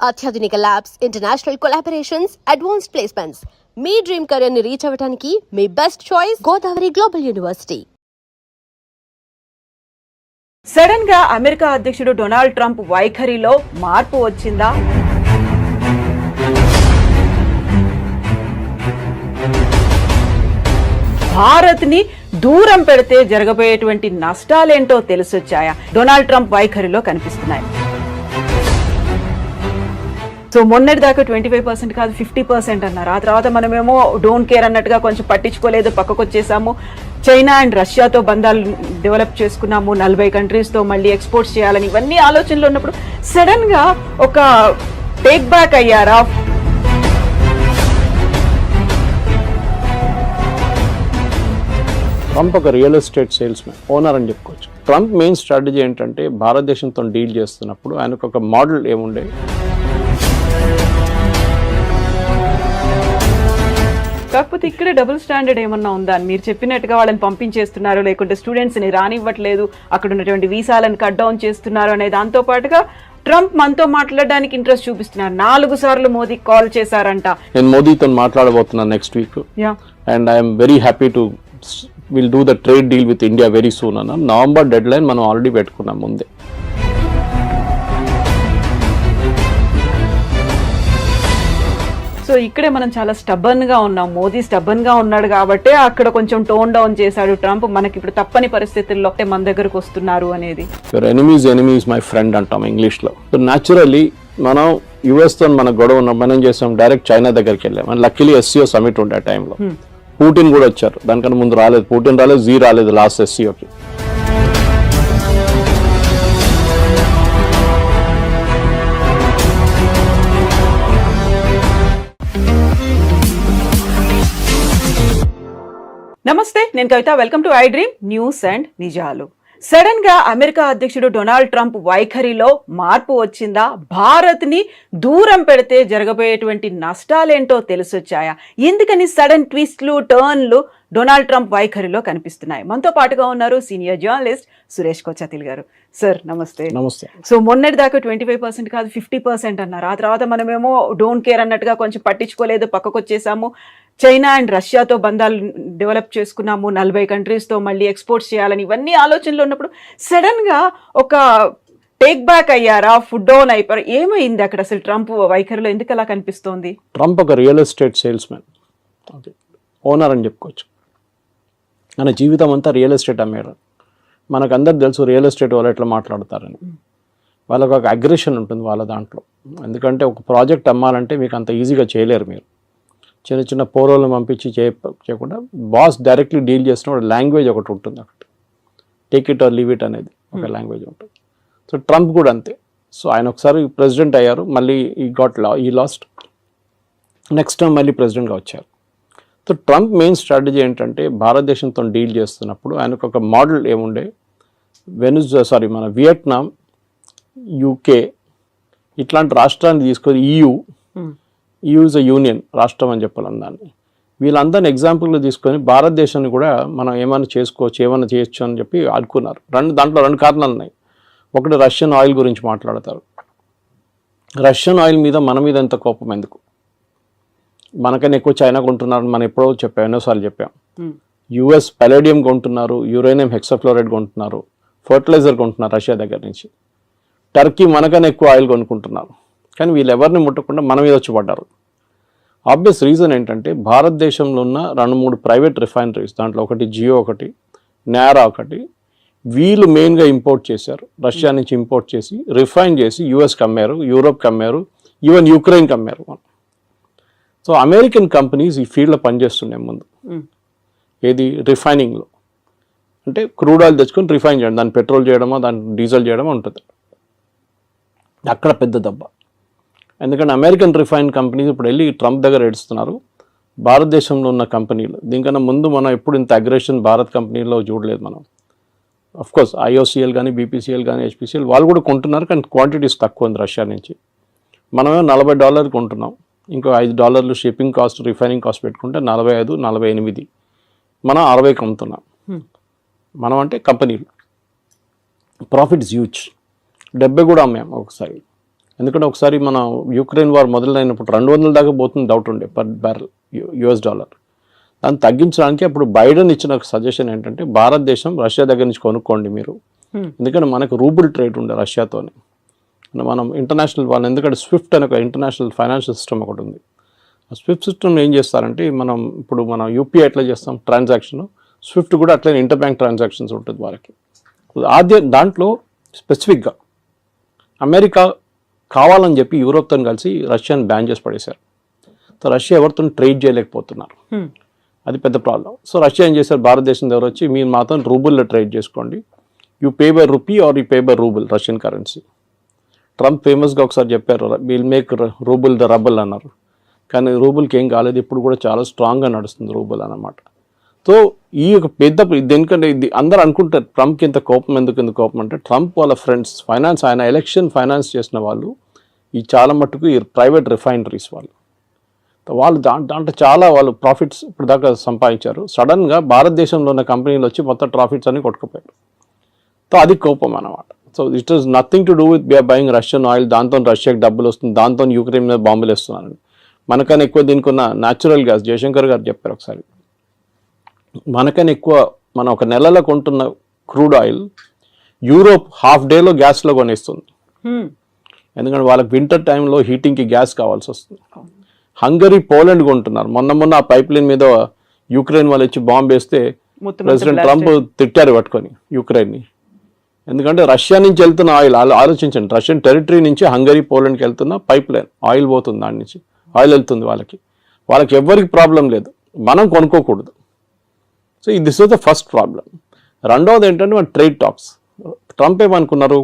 అత్యాధునిక labs, international collaborations, advanced placements. మీ dream career ని రీచ్ అవ్వడానికి మీ best choice Godavari global university. Sudden గా అమెరికా అధ్యక్షుడు డొనాల్డ్ ట్రంప్ వైఖరిలో మార్పు వచ్చిందా? భారత్ ని దూరం పెడితే జరగబోయేటువంటి నష్టాలేంటో తెలిసొచ్చాయా? డొనాల్డ్ ట్రంప్ వైఖరిలో కనిపిస్తున్నాయి. సో మొన్నటి దాకా 25% కాదు 50% అన్నారు. ఆ తర్వాత మనమేమో డోంట్ కేర్ అన్నట్టుగా కొంచెం పట్టించుకోలేదు, పక్కకు వచ్చేసాము. చైనా అండ్ రష్యాతో బంధాలు డెవలప్ చేసుకున్నాము, 40 కంట్రీస్తో మళ్ళీ ఎక్స్పోర్ట్స్ చేయాలని ఇవన్నీ ఆలోచనలు ఉన్నప్పుడు సడన్ గా ఒక టేక్ బ్యాక్ అయ్యారా? ట్రంప్ ఒక రియల్ ఎస్టేట్ సేల్స్మెన్, ఓనర్ అని చెప్పుకోవచ్చు. ట్రంప్ మెయిన్ స్ట్రాటజీ ఏంటంటే భారతదేశంతో డీల్ చేస్తున్నప్పుడు ఆయనకు ఒక మోడల్ ఏముండే, కాకపోతే ఇక్కడ డబుల్ స్టాండర్డ్ ఏమన్నా ఉందా? మీరు చెప్పినట్టుగా వాళ్ళని పంపించేస్తున్నారు, లేకుంటే స్టూడెంట్స్ని రానివ్వట్లేదు, అక్కడ ఉన్నటువంటి వీసాలను కట్ డౌన్ చేస్తున్నారు అనే దాంతో పాటుగా ట్రంప్ మనతో మాట్లాడడానికి ఇంట్రెస్ట్ చూపిస్తున్నారు. 4 సార్లు మోదీ కాల్ చేశారంట. నేను మోదీతో మాట్లాడబోతున్నాను next week, and I'm very happy to will do the trade deal with India very soon అన్న. నవంబర్ డెడ్ లైన్ మనం ఆల్రెడీ పెట్టుకున్నాం ముందే. సో ఇక్కడే మనం చాలా స్టబ్బన్ గా ఉన్నాం. మోదీ స్టబ్బన్ గా ఉన్నాడు కాబట్టి అక్కడ కొంచెం టోన్ డౌన్ చేశాడు ట్రంప్. మనకి ఇప్పుడు తప్పని పరిస్థితుల్లో మన దగ్గరకు వస్తున్నారు అనేది. యువర్ ఎనిమీస్ మై ఫ్రెండ్ అంటాం ఇంగ్లీష్ లో. సో న్యాచురల్లీ మనం యుఎస్ తో మన గొడవ ఉన్నాం, మనం చేసాం డైరెక్ట్ చైనా దగ్గరికి వెళ్ళాం. అండ్ లక్కీలీ ఎస్సీఓ సమిట్ ఉండే ఆ టైంలో పుటిన్ కూడా వచ్చారు. దానికన్నా ముందు రాలేదు, పుటిన్ రాలేదు, జీ రాలేదు లాస్ట్ ఎస్సీఓకి. నమస్తే, నేను Kavitha. Welcome to I dream news and నిజాలు. సడన్ గా అమెరికా అధ్యక్షుడు డొనాల్డ్ ట్రంప్ వైఖరిలో మార్పు వచ్చిందా? భారత్ ని దూరం పెడితే జరగబోయేటువంటి నష్టాలేంటో తెలిసొచ్చాయా? ఎందుకని సడన్ ట్విస్ట్లు, టర్న్లు డొనాల్డ్ ట్రంప్ వైఖరిలో కనిపిస్తున్నాయి? మనతో పాటుగా ఉన్నారు సీనియర్ జర్నలిస్ట్ సురేష్ కొచ్చతిల్ గారు. సార్ నమస్తే. నమస్తే. సో మొన్నటి దాకా 25% కాదు 50% అన్నారు. ఆ తర్వాత మనమేమో డోంట్ కేర్ అన్నట్టుగా కొంచెం పట్టించుకోలేదు, పక్కకు వచ్చేసాము. చైనా అండ్ రష్యాతో బంధాలు డెవలప్ చేసుకున్నాము, 40 కంట్రీస్తో మళ్ళీ ఎక్స్పోర్ట్స్ చేయాలని ఇవన్నీ ఆలోచనలు ఉన్నప్పుడు సడన్ గా ఒక టేక్ బ్యాక్ అయ్యారా? ఫుడ్ డౌన్ అయిపోయారు? ఏమైంది అక్కడ అసలు ట్రంప్ వైఖరిలో? ఎందుకు అలా కనిపిస్తోంది? ట్రంప్ ఒక రియల్ ఎస్టేట్ సేల్స్మెన్, ఓనర్ అని చెప్పుకోవచ్చు. మన జీవితం అంతా రియల్ ఎస్టేట్ అమ్మారు. మనకు అందరు తెలుసు రియల్ ఎస్టేట్ వాళ్ళు ఎట్లా మాట్లాడతారని. వాళ్ళకు ఒక అగ్రెషన్ ఉంటుంది వాళ్ళ దాంట్లో. ఎందుకంటే ఒక ప్రాజెక్ట్ అమ్మాలంటే మీకు అంత ఈజీగా చేయలేరు. మీరు చిన్న చిన్న పోరోలను పంపించి చేయకుండా బాస్ డైరెక్ట్లీ డీల్ చేసిన లాంగ్వేజ్ ఒకటి ఉంటుంది. అక్కడ take it or leave it అనేది ఒక లాంగ్వేజ్ ఉంటుంది. సో ట్రంప్ కూడా అంతే. సో ఆయన ఒకసారి ప్రెసిడెంట్ అయ్యారు, మళ్ళీ ఈ లాస్ట్ నెక్స్ట్ టైం మళ్ళీ ప్రెసిడెంట్గా వచ్చారు. సో ట్రంప్ మెయిన్ స్ట్రాటజీ ఏంటంటే భారతదేశంతో డీల్ చేస్తున్నప్పుడు ఆయనకు ఒక మోడల్ ఏముండే, మన వియట్నాం, యూకే ఇట్లాంటి రాష్ట్రాన్ని తీసుకొని EU ఇస్ అ యూనియన్ రాష్ట్రం అని చెప్పాలి దాన్ని. వీళ్ళందరినీ ఎగ్జాంపుల్గా తీసుకొని భారతదేశాన్ని కూడా మనం ఏమైనా చేసుకోవచ్చు, ఏమైనా చేయొచ్చు అని చెప్పి అనుకున్నారు. దాంట్లో 2 కారణాలు ఉన్నాయి. ఒకటి, రష్యన్ ఆయిల్ గురించి మాట్లాడతారు. రష్యన్ ఆయిల్ మీద మన మీద ఎంత కోపం ఎందుకు? మనకన్నా ఎక్కువ చైనా కొంటున్నారు, మనం ఎప్పుడో చెప్పాం, ఎన్నోసార్లు చెప్పాం. US పలేడియం కొంటున్నారు, యురేనియం హెక్సాఫ్లోరైడ్ కొంటున్నారు, ఫర్టిలైజర్ కొంటున్నారు రష్యా దగ్గర నుంచి. టర్కీ మనకన్నా ఎక్కువ ఆయిల్ కొనుక్కుంటున్నారు. కానీ వీళ్ళు ఎవరిని ముట్టకుండా మన మీద వచ్చి పడ్డారు. ఆబ్వియస్ రీజన్ ఏంటంటే భారతదేశంలో ఉన్న 2-3 ప్రైవేట్ రిఫైనరీస్, దాంట్లో ఒకటి జియో, ఒకటి నారా, ఒకటి వీళ్ళు మెయిన్గా ఇంపోర్ట్ చేశారు. రష్యా నుంచి ఇంపోర్ట్ చేసి రిఫైన్ చేసి యూఎస్కి అమ్మారు, యూరోప్కి అమ్మారు, ఈవెన్ యుక్రెయిన్కి అమ్మారు. సో అమెరికన్ కంపెనీస్ ఈ ఫీల్డ్లో పనిచేస్తుండే ముందు. ఏది? రిఫైనింగ్లో. అంటే క్రూడ్ ఆయిల్ తెచ్చుకొని రిఫైన్ చేయడం, దాన్ని పెట్రోల్ చేయడమో దాన్ని డీజిల్ చేయడమో ఉంటుంది. అక్కడ పెద్ద దెబ్బ. ఎందుకంటే అమెరికన్ రిఫైన్ కంపెనీస్ ఇప్పుడు వెళ్ళి ట్రంప్ దగ్గర ఏడుస్తున్నారు, భారతదేశంలో ఉన్న కంపెనీలు. దీనికన్నా ముందు మనం ఎప్పుడు ఇంత అగ్రెషన్ భారత్ కంపెనీలో చూడలేదు మనం. అఫ్కోర్స్ IOCL కానీ, BPCL కానీ, HPCL వాళ్ళు కూడా కొంటున్నారు, కానీ క్వాంటిటీస్ తక్కువ ఉంది రష్యా నుంచి. మనమే $40 కొంటున్నాం, ఇంకో $5 షిప్పింగ్ కాస్ట్, రిఫైనింగ్ కాస్ట్ పెట్టుకుంటే 45, 48 మనం 60కి అమ్ముతున్నాం. మనం అంటే కంపెనీలు ప్రాఫిట్స్ హ్యూజ్. 70 కూడా అమ్మాము ఒకసారి. ఎందుకంటే ఒకసారి మన యుక్రెయిన్ వార్ మొదలైనప్పుడు 200 దాకా పోతుంది డౌట్ ఉండే పర్ బ్యారెల్ US డాలర్. దాన్ని తగ్గించడానికి అప్పుడు బైడెన్ ఇచ్చిన సజెషన్ ఏంటంటే భారతదేశం రష్యా దగ్గర నుంచి కొనుక్కోండి మీరు, ఎందుకంటే మనకు రూబుల్ ట్రేడ్ ఉండే రష్యాతోని. మనం ఇంటర్నేషనల్ వాళ్ళు ఎందుకంటే స్విఫ్ట్ అనే ఒక ఇంటర్నేషనల్ ఫైనాన్షియల్ సిస్టమ్ ఒకటి ఉంది. ఆ స్విఫ్ట్ సిస్టమ్ ఏం చేస్తారంటే మనం యూపీఐ ఎట్లా చేస్తాం ట్రాన్సాక్షన్, స్విఫ్ట్ కూడా అట్లనే ఇంటర్ బ్యాంక్ ట్రాన్సాక్షన్స్ ఉంటుంది వాళ్ళకి. దాంట్లో స్పెసిఫిక్గా అమెరికా కావాలని చెప్పి యూరోప్తో కలిసి రష్యాని బ్యాన్ చేసి పడేశారు. సో రష్యా ఎవరితో ట్రేడ్ చేయలేకపోతున్నారు, అది పెద్ద ప్రాబ్లం. సో రష్యా ఏం చేశారు, భారతదేశం దగ్గర వచ్చి మీరు మాత్రం రూబుల్లో ట్రేడ్ చేసుకోండి, you pay by rupee are you pay by rouble Russian currency. Trump ఫేమస్గా ఒకసారి చెప్పారు will make rouble the rubble అన్నారు, కానీ రూబుల్కి ఏం కాలేదు, ఇప్పుడు కూడా చాలా స్ట్రాంగ్గా నడుస్తుంది రూబుల్ అన్నమాట. సో ఈ ఒక పెద్ద దేనికంటే ఇది అందరూ అనుకుంటారు ట్రంప్కి ఇంత కోపం ఎందుకు కోపం అంటే ట్రంప్ వాళ్ళ ఫ్రెండ్స్ ఆయన ఎలక్షన్ ఫైనాన్స్ చేసిన వాళ్ళు ఈ చాలా మట్టుకు ఈ ప్రైవేట్ రిఫైనరీస్ వాళ్ళు దాంట్లో చాలా వాళ్ళు ప్రాఫిట్స్ ఇప్పుడు దాకా సంపాదించారు. సడన్గా భారతదేశంలో ఉన్న కంపెనీలు వచ్చి మొత్తం ప్రాఫిట్స్ అన్ని కొట్టుకుపోయారు. సో అది కోపం అన్నమాట. So it is nothing to do with buying Russian oil, దాంతో రష్యాకి డబ్బులు వస్తుంది, దాంతో యూక్రెయిన్ మీద బాంబులు వేస్తున్నారని. మనకన్నా ఎక్కువ దీనికి ఉన్న న్యాచురల్ గ్యాస్ జయశంకర్ గారు చెప్పారు ఒకసారి, మనకన్నా ఎక్కువ మనం ఒక నెలలో కొంటున్న క్రూడ్ ఆయిల్ యూరోప్ హాఫ్ డేలో గ్యాస్లో కొనేస్తుంది. ఎందుకంటే వాళ్ళకి వింటర్ టైంలో హీటింగ్కి గ్యాస్ కావాల్సి వస్తుంది. హంగరీ పోలాండ్ కొంటున్నారు. మొన్న ఆ పైప్ లైన్ మీద యూక్రెయిన్ వాళ్ళు వచ్చి బాంబు వేస్తే ప్రెసిడెంట్ ట్రంప్ తిట్టారు పట్టుకొని యూక్రెయిన్ని. ఎందుకంటే రష్యా నుంచి వెళ్తున్న ఆయిల్ ఆలోచించండి, రష్యన్ టెరిటరీ నుంచి హంగరీ పోలాండ్కి వెళ్తున్న పైప్ లైన్ ఆయిల్ పోతుంది, దాని నుంచి ఆయిల్ వెళ్తుంది వాళ్ళకి ఎవ్వరికి ప్రాబ్లం లేదు, మనం కొనుక్కోకూడదు. So this was the first problem. రెండవది ఏంటంటే మన ట్రేడ్ టాక్స్. ట్రంప్ ఏమనుకున్నారు,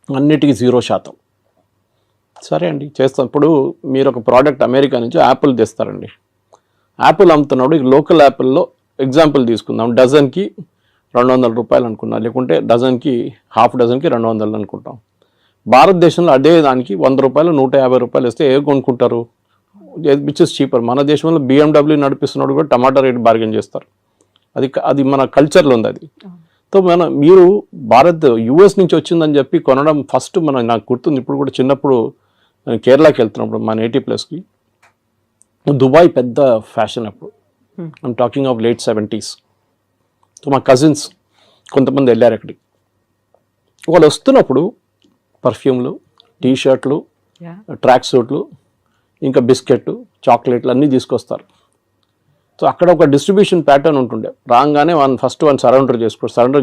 అన్నిటికీ 0%. సరే అండి చేస్తాం. ఇప్పుడు మీరు ఒక ప్రోడక్ట్ అమెరికా నుంచి యాపిల్ తెస్తారండి, యాపిల్ అమ్ముతున్నాడు, లోకల్ యాపిల్లో ఎగ్జాంపుల్ తీసుకుందాం, డజన్కి 200 రూపాయలు అనుకున్నా, లేకుంటే డజన్కి హాఫ్ డజన్కి 200 అనుకుంటాం. భారతదేశంలో అదే దానికి 100 రూపాయలు 150 రూపాయలు ఇస్తే ఏ కొనుక్కుంటారు, విచ్ ఇస్ చీపర్. మన దేశంలో BMW నడిపిస్తున్నాడు కూడా టమాటా రేట్ బార్గెన్ చేస్తారు, అది మన కల్చర్లో ఉంది అది. సో మీరు US నుంచి వచ్చిందని చెప్పి కొనడం ఫస్ట్ నాకు గుర్తుంది, ఇప్పుడు కూడా చిన్నప్పుడు కేరళకి వెళ్తున్నప్పుడు మా నేటివ్ ప్లేస్కి దుబాయ్ పెద్ద ఫ్యాషన్ అప్పుడు, I'm talking of late 70s. So మా కజిన్స్ కొంతమంది వెళ్ళారు అక్కడికి. వాళ్ళు వస్తున్నప్పుడు పర్ఫ్యూమ్లు, టీషర్ట్లు, ట్రాక్ సూట్లు, ఇంకా బిస్కెట్, చాక్లెట్లు అన్నీ తీసుకొస్తారు. సో అక్కడ ఒక డిస్ట్రిబ్యూషన్ ప్యాటర్న్ ఉంటుండే, రాగానే ఫస్ట్ సరౌండర్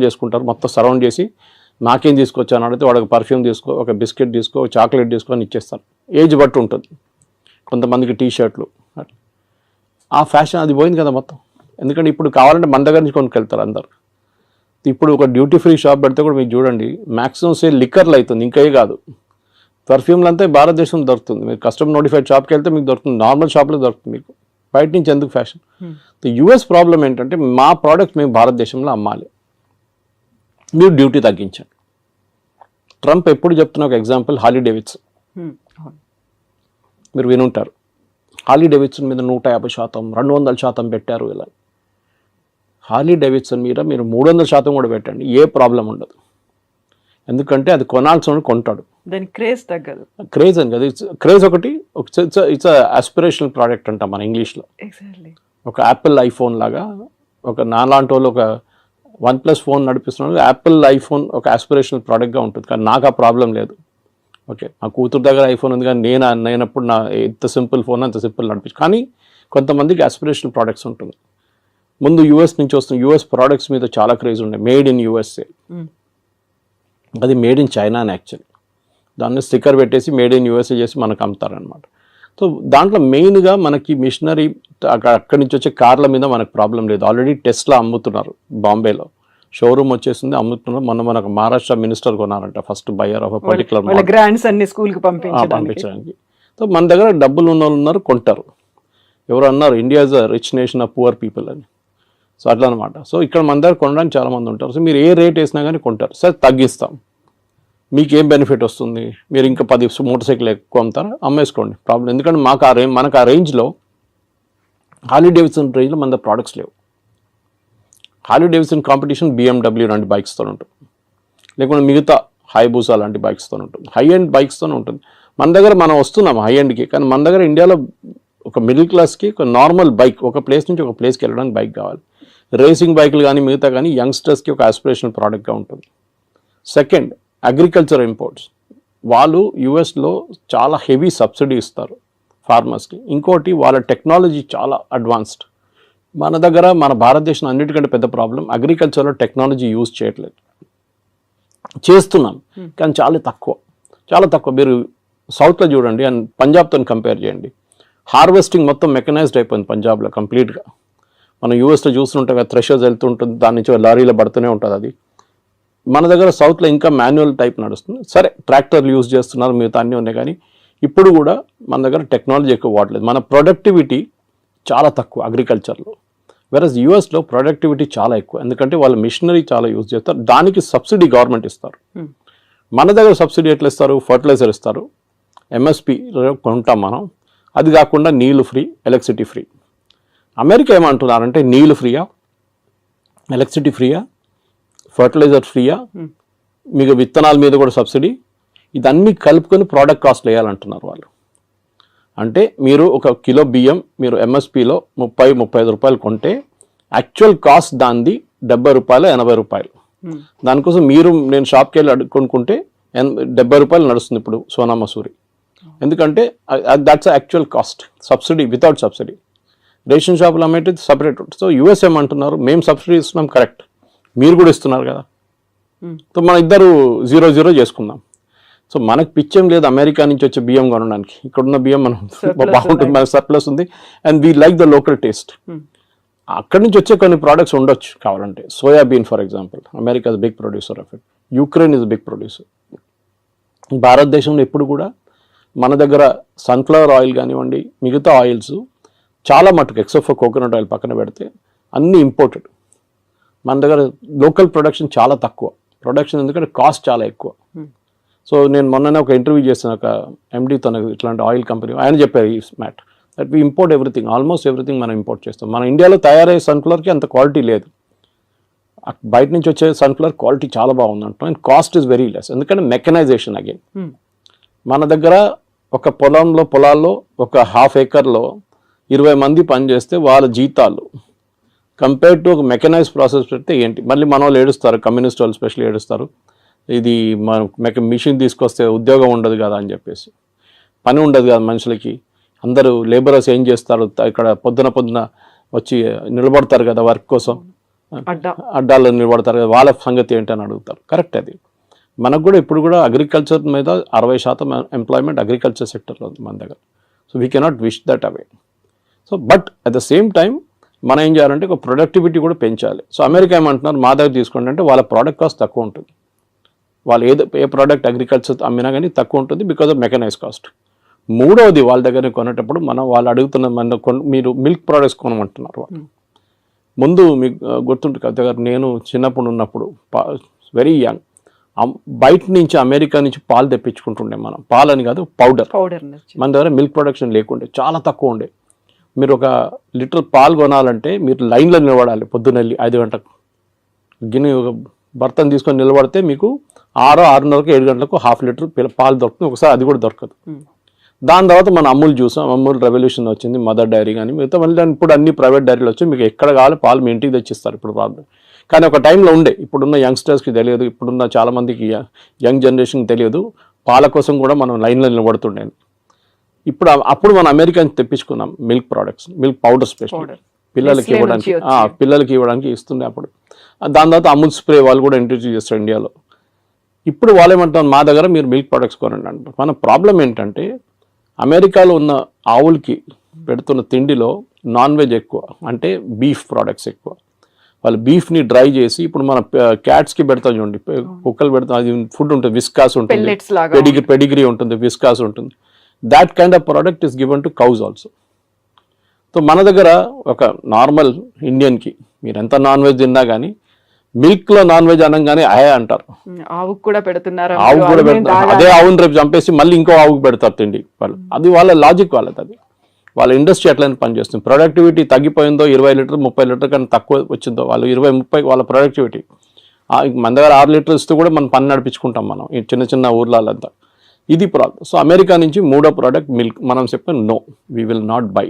చేసుకుంటారు, మొత్తం సరౌండ్ చేసి నాకేం తీసుకొచ్చాను అడిగితే వాడికి పర్ఫ్యూమ్ తీసుకో, ఒక బిస్కెట్ తీసుకో, ఒక చాక్లెట్ తీసుకో అని ఇచ్చేస్తారు. ఏజ్ బట్టి ఉంటుంది, కొంతమందికి టీషర్ట్లు. ఆ ఫ్యాషన్ అది పోయింది కదా మొత్తం. ఎందుకంటే ఇప్పుడు కావాలంటే మన దగ్గర నుంచి కొనుక్కెళ్తారు అందరు. ఇప్పుడు ఒక డ్యూటీ ఫ్రీ షాప్ పెడితే కూడా మీకు చూడండి మ్యాక్సిమం సేల్ లిక్కర్లు అవుతుంది, ఇంకే కాదు. పర్ఫ్యూమ్లు అంతా భారతదేశం దొరుకుతుంది, మీరు కస్టమ్ నోటిఫైడ్ షాప్కి వెళ్తే మీకు దొరుకుతుంది, నార్మల్ షాప్లో దొరుకుతుంది మీకు, బయట నుంచి ఎందుకు ఫ్యాషన్. US ప్రాబ్లం ఏంటంటే మా ప్రోడక్ట్ మేము భారతదేశంలో అమ్మాలి, మీరు డ్యూటీ తగ్గించండి. ట్రంప్ ఎప్పుడు చెప్తున్న ఒక ఎగ్జాంపుల్ హార్లీ డేవిడ్సన్, మీరు వినుంటారు. హార్లీ డేవిడ్సన్ మీద 150%, 200% పెట్టారు. ఇలా హార్లీ డేవిడ్సన్ మీద మీరు 300% కూడా పెట్టండి, ఏ ప్రాబ్లం ఉండదు. ఎందుకంటే అది కొనాల్సిన కొంటాడు, దాని క్రేజ్ తగ్గదు. క్రేజ్ అని కదా, క్రేజ్ ఒకటి, ఇట్స్ ఆస్పిరేషనల్ ప్రోడక్ట్ అంటాం మన ఇంగ్లీష్లో. ఒక యాపిల్ ఐఫోన్ లాగా, ఒక నాలాంటి వాళ్ళు ఒక OnePlus ఫోన్ నడిపిస్తున్నాడు, యాపిల్ ఐఫోన్ ఒక ఆస్పిరేషనల్ ప్రోడక్ట్గా ఉంటుంది. కానీ నాకు ఆ ప్రాబ్లం లేదు. ఓకే, మా కూతురు దగ్గర ఐఫోన్ ఉంది, కానీ నేనప్పుడు నా ఎంత సింపుల్ ఫోన్ అంత సింపుల్ నడిపించు. కానీ కొంతమందికి ఆస్పిరేషనల్ ప్రోడక్ట్స్ ఉంటుంది. ముందు US నుంచి వస్తున్న US ప్రోడక్ట్స్ మీద చాలా క్రేజ్ ఉండే, మేడ్ ఇన్ USA. అది మేడ్ ఇన్ చైనా అని యాక్చువల్లీ దాన్ని స్టిక్కర్ పెట్టేసి మేడ్ ఇన్ USA చేసి మనకు అమ్ముతారనమాట. సో దాంట్లో మెయిన్గా మనకి మిషనరీ అక్కడి నుంచి వచ్చే కార్ల మీద మనకు ప్రాబ్లం లేదు. ఆల్రెడీ టెస్లా అమ్ముతున్నారు, బాంబేలో షోరూమ్ వచ్చేసింది, అమ్ముతున్నారు. మనకు మహారాష్ట్ర మినిస్టర్ కొన్నారంట first buyer of particular grands అన్ని స్కూల్కి పంపించడానికి. సో మన దగ్గర డబ్బులు ఉన్న వాళ్ళు ఉన్నారు, కొంటారు. ఎవరు అన్నారు India is a rich nation of poor people అని. సో అట్లా అనమాట. సో ఇక్కడ మన దగ్గర కొనడానికి చాలామంది ఉంటారు. సో మీరు ఏ రేట్ వేసినా కానీ కొంటారు. సరే తగ్గిస్తాం, మీకు ఏం బెనిఫిట్ వస్తుంది, మీరు ఇంకా 10 మోటార్ సైకిల్ ఎక్కువ అమ్ముతారా, అమ్మేసుకోండి, ప్రాబ్లం. ఎందుకంటే మనకు ఆ రేంజ్లో హార్లీ డేవిడ్సన్ రేంజ్లో మన ప్రోడక్ట్స్ లేవు. హార్లీ డేవిడ్సన్ కాంపిటీషన్ BMW లాంటి బైక్స్తో ఉంటుంది, లేకుంటే మిగతా హైబూసా లాంటి బైక్స్తో ఉంటుంది, హై ఎండ్ బైక్స్తో ఉంటుంది. మన దగ్గర మనం వస్తున్నాం హై ఎండ్కి, కానీ మన దగ్గర ఇండియాలో ఒక మిడిల్ క్లాస్కి ఒక నార్మల్ బైక్ ఒక ప్లేస్ నుంచి ఒక ప్లేస్కి వెళ్ళడానికి బైక్ కావాలి. రేసింగ్ బైక్లు కానీ మిగతా కానీ యంగ్స్టర్స్కి ఒక ఆస్పిరేషనల్ ప్రోడక్ట్గా ఉంటుంది. Second, agriculture imports. వాళ్ళు యుఎస్లో చాలా హెవీ సబ్సిడీ ఇస్తారు ఫార్మర్స్కి. ఇంకోటి వాళ్ళ టెక్నాలజీ చాలా అడ్వాన్స్డ్. మన దగ్గర మన భారతదేశం అన్నిటికంటే పెద్ద ప్రాబ్లం అగ్రికల్చర్లో టెక్నాలజీ యూజ్ చేయట్లేదు. చేస్తున్నాం కానీ చాలా తక్కువ. మీరు సౌత్లో చూడండి అండ్ పంజాబ్తో కంపేర్ చేయండి. హార్వెస్టింగ్ మొత్తం మెకనైజ్డ్ అయిపోయింది పంజాబ్లో కంప్లీట్గా. మనం యూఎస్లో చూస్తుంటాం కదా, థ్రెషర్స్ వెళ్తుంటుంది, దాని నుంచి లారీలో పడుతూనే ఉంటుంది. అది మన దగ్గర సౌత్లో ఇంకా మాన్యువల్ టైప్ నడుస్తుంది. సరే ట్రాక్టర్లు యూజ్ చేస్తున్నారు, మిగతా అన్నీ ఉన్నాయి, కానీ ఇప్పుడు కూడా మన దగ్గర టెక్నాలజీ ఎక్కువ వాడలేదు. మన ప్రొడక్టివిటీ చాలా తక్కువ అగ్రికల్చర్లో. వెరస్ యూఎస్లో ప్రొడక్టివిటీ చాలా ఎక్కువ, ఎందుకంటే వాళ్ళు మిషనరీ చాలా యూజ్ చేస్తారు, దానికి సబ్సిడీ గవర్నమెంట్ ఇస్తారు. మన దగ్గర సబ్సిడీ ఎట్లా ఇస్తారు? ఫర్టిలైజర్ ఇస్తారు, ఎంఎస్పి కొంటాం మనం, అది కాకుండా నీళ్ళు ఫ్రీ, ఎలక్ట్రిసిటీ ఫ్రీ. అమెరికా ఏమంటున్నారంటే నీళ్ళు ఫ్రీయా, ఎలక్ట్రిసిటీ ఫ్రీయా, ఫర్టిలైజర్ ఫ్రీయా, మీకు విత్తనాల మీద కూడా సబ్సిడీ, ఇదన్నీ కలుపుకొని ప్రోడక్ట్ కాస్ట్లు వేయాలంటున్నారు వాళ్ళు. అంటే మీరు ఒక కిలో బియ్యం మీరు ఎంఎస్పిలో 30-35 రూపాయలు కొంటే యాక్చువల్ కాస్ట్ దానిది 70 రూపాయలు 80 రూపాయలు. దానికోసం నేను షాప్కి వెళ్ళి కొనుక్కుంటే 70 రూపాయలు నడుస్తుంది ఇప్పుడు సోనా మసూరి. ఎందుకంటే that's actual cost, subsidy without subsidy. Ration షాపులు అమ్మేది సపరేట్ ఉంటుంది. సో యూఎస్ ఏమంటున్నారు, మేము సబ్సిడీ ఇస్తున్నాం, కరెక్ట్, మీరు కూడా ఇస్తున్నారు కదా, సో మన ఇద్దరు 0-0 చేసుకుందాం. సో మనకు పిచ్చేం లేదు అమెరికా నుంచి వచ్చే బియ్యం కొనడానికి. ఇక్కడున్న బియ్యం మనం బాగుంటుంది, మనకు సర్ప్లస్ ఉంది, and we like the local taste. అక్కడి నుంచి వచ్చే కొన్ని ప్రోడక్ట్స్ ఉండొచ్చు కావాలంటే. Soybean for example, America is big producer of it, Ukraine is big producer. భారతదేశంలో ఎప్పుడు కూడా మన దగ్గర సన్ఫ్లవర్ ఆయిల్ కానివ్వండి, మిగతా ఆయిల్స్ చాలా మటుకు ఎక్సెప్ట్ ఫర్ కోకోనట్ ఆయిల్ పక్కన పెడితే అన్నీ ఇంపోర్టెడ్. మన దగ్గర లోకల్ ప్రొడక్షన్ చాలా తక్కువ, ప్రొడక్షన్ ఎందుకంటే కాస్ట్ చాలా ఎక్కువ. సో నేను మొన్ననే ఒక ఇంటర్వ్యూ చేసిన ఒక ఎండి తన ఇట్లాంటి ఆయిల్ కంపెనీ, ఆయన చెప్పారు ఈ మ్యాట్ that we import everything, almost everything మనం ఇంపోర్ట్ చేస్తాం. మన ఇండియాలో తయారయ్యే సన్ఫ్లవర్కి అంత క్వాలిటీ లేదు, బయట నుంచి వచ్చే సన్ఫ్లవర్ క్వాలిటీ చాలా బాగుంది అంటాం, and cost is very less, ఎందుకంటే మెకనైజేషన్ అగైన్. మన దగ్గర ఒక పొలాల్లో ఒక 1/2 acre 20 మంది పనిచేస్తే వాళ్ళ జీతాలు కంపేర్ టు ఒక మెకనైజ్ ప్రాసెస్ పెడితే ఏంటి? మళ్ళీ మన వాళ్ళు ఏడుస్తారు, కమ్యూనిస్ట్ వాళ్ళు స్పెషల్లీ ఏడుస్తారు, ఇది మిషన్ తీసుకొస్తే ఉద్యోగం ఉండదు కదా అని చెప్పేసి. పని ఉండదు కదా మనుషులకి, అందరూ లేబరర్స్ ఏం చేస్తారు, ఇక్కడ పొద్దున వచ్చి నిలబడతారు కదా వర్క్ కోసం, అడ్డాల్లో నిలబడతారు కదా, వాళ్ళ సంగతి ఏంటని అడుగుతారు. కరెక్ట్, అది మనకు కూడా ఇప్పుడు కూడా అగ్రికల్చర్ మీద 60% ఎంప్లాయ్మెంట్ అగ్రికల్చర్ సెక్టర్లో ఉంది మన దగ్గర. So we cannot wish that away. So but at the same time మనం ఏం చేయాలంటే ఒక ప్రొడక్టివిటీ కూడా పెంచాలి. సో అమెరికా ఏమంటున్నారు, మా దగ్గర తీసుకోండి అంటే వాళ్ళ ప్రోడక్ట్ కాస్ట్ తక్కువ ఉంటుంది, వాళ్ళు ఏ ప్రోడక్ట్ అగ్రికల్చర్ అమ్మినా కానీ తక్కువ ఉంటుంది బికాజ్ ఆఫ్ మెకనైజ్ కాస్ట్. మూడవది, వాళ్ళ దగ్గర కొనేటప్పుడు వాళ్ళు అడుగుతున్న మీరు మిల్క్ ప్రోడక్ట్స్ కొనమంటున్నారు వాళ్ళు. ముందు మీకు గుర్తుంటుంది కదా, నేను చిన్నప్పుడు ఉన్నప్పుడు వెరీ యంగ్, బయట నుంచి అమెరికా నుంచి పాలు తెప్పించుకుంటుండే మనం, పాలని కాదు పౌడర్. మన దగ్గర మిల్క్ ప్రొడక్షన్ లేకుండే, చాలా తక్కువ ఉండే. మీరు 1 లీటర్ పాలు కొనాలంటే మీరు లైన్లో నిలబడాలి, పొద్దున్నెళ్ళి 5 గంటలకు గిన్నె ఒక బర్తన్ తీసుకొని నిలబడితే మీకు 6:30కు 7 గంటలకు 1/2 లీటర్ పాలు దొరుకుతుంది, ఒకసారి అది కూడా దొరకదు. దాని తర్వాత మన అమూల్ చూసాం, అమూల్ రెవల్యూషన్ వచ్చింది, మదర్ డైరీ కానీ మిగతా మళ్ళీ ఇప్పుడు అన్ని ప్రైవేట్ డైరీలు వచ్చి మీకు ఎక్కడ కావాలి పాలు మీ ఇంటికి తెచ్చిస్తారు ఇప్పుడు ప్రాబ్లం. కానీ ఒక టైంలో ఉండే, ఇప్పుడున్న యంగ్స్టర్స్కి తెలియదు, ఇప్పుడున్న చాలామందికి యంగ్ జనరేషన్కి తెలియదు, పాల కోసం కూడా మనం లైన్లో నిలబడుతుండే. అప్పుడు మనం అమెరికా నుంచి తెప్పించుకున్నాం milk products, milk powder special పిల్లలకి ఇవ్వడానికి ఇస్తుండే అప్పుడు. దాని తర్వాత అమూల్ స్ప్రే వాళ్ళు కూడా ఇంట్రడ్యూస్ చేస్తారు ఇండియాలో. ఇప్పుడు వాళ్ళు ఏమంటారు, మా దగ్గర మీరు మిల్క్ ప్రోడక్ట్స్ కొనండి అంటారు. మన ప్రాబ్లం ఏంటంటే అమెరికాలో ఉన్న ఆవులకి పెడుతున్న తిండిలో నాన్ వెజ్ ఎక్కువ, అంటే బీఫ్ ప్రోడక్ట్స్ ఎక్కువ. వాళ్ళు బీఫ్ని డ్రై చేసి, ఇప్పుడు మన క్యాట్స్కి పెడతాం చూడండి, కుక్కలు పెడతాం, అది ఫుడ్ ఉంటుంది, విస్కాస్ ఉంటుంది, పెడిగ్రీ ఉంటుంది, విస్కాస్ ఉంటుంది. That kind of product is given to cows also. So మన దగ్గర ఒక నార్మల్ ఇండియన్కి మీరు ఎంత నాన్ వెజ్ తిన్నా కానీ మిల్క్లో నాన్ వెజ్ అనగానే అయే అంటారు, ఆవుకు కూడా పెడుతున్నారు, అదే ఆవుని రేపు చంపేసి మళ్ళీ ఇంకో ఆవుకు పెడతారు తిండి వాళ్ళు. అది వాళ్ళ లాజిక్ వాళ్ళది, అది వాళ్ళ ఇండస్ట్రీ అట్లనే పనిచేస్తుంది. ప్రొడక్టివిటీ తగ్గిపోయిందో 20 లీటర్ 30 లీటర్ కన్నా తక్కువ వచ్చిందో, వాళ్ళు 20-30 వాళ్ళ ప్రొడక్టివిటీ, మన దగ్గర 6 లీటర్లు ఇస్తూ కూడా మనం పని నడిపించుకుంటాం మనం ఈ చిన్న చిన్న ఊర్లంతా. ఇది ప్రాబ్లం. సో అమెరికా నుంచి మూడో ప్రోడక్ట్ మిల్క్. మనం చెప్పాం no, we will not buy.